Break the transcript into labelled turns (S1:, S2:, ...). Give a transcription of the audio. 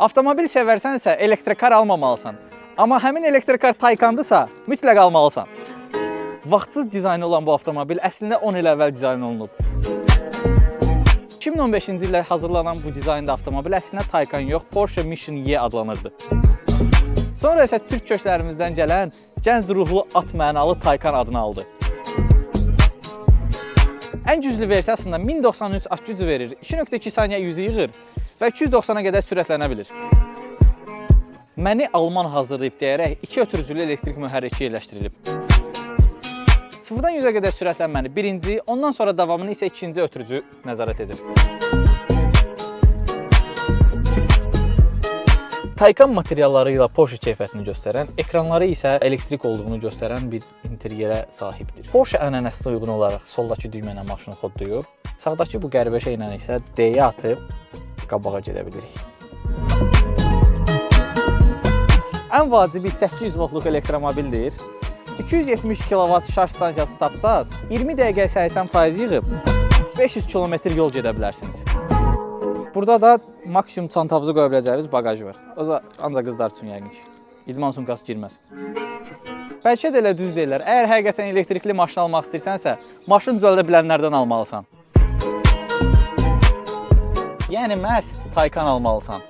S1: Avtomobil sevərsənsə elektrikar almamalısan. Amma həmin elektrikar Taycandısa mütləq almalısan. Vaxtsız dizaynı olan bu avtomobil əslində 10 il əvvəl dizayn olunub. 2015-ci ildə hazırlanan bu dizaynda avtomobil əslində Taycan yox, Porsche Mission E adlanırdı. Sonra isə türk köklərimizdən gələn gənc ruhlu at mənalı Taycan adını aldı. Ən güclü versiyasında 1093 at gücü verir, 2.2 saniyə yüzü yığır və 290-a qədər sürətlənə bilir. Məni Alman hazırlayıb deyərək 2 ötürücülü elektrik mühərriki yerləşdirilib. 0-dan 100-ə qədər sürətlənməni birinci, ondan sonra davamını isə ikinci ötürücü nəzarət edir. Taycan materialları ilə Porsche keyfiyyətini göstərən, ekranları isə elektrik olduğunu göstərən bir interyerə sahibdir. Porsche ənənəsinə uyğun olaraq soldakı düymə ilə maşını xodduyur. Sağdakı bu qəribə şeylə isə D-yə atıb qabağa gedə bilirik. Ən vacibi 800 voltluq elektromobildir. 270 kW şarj stansiyası tapsaz, 20 dəqiqə 80% yığıb 500 km yol gedə bilərsiniz. Burada da maksimum çantanızı qoya biləcəyiniz bagaj var. O da ancaq qızlar üçün yəqin ki. İdman sumkası girməz. Bəlkə də elə düz deyirlər. Əgər həqiqətən elektrikli maşın almaq istəyirsənsə, maşın düzəldə bilənlərdən almalısan. Yəni məhz Taycan almalısan.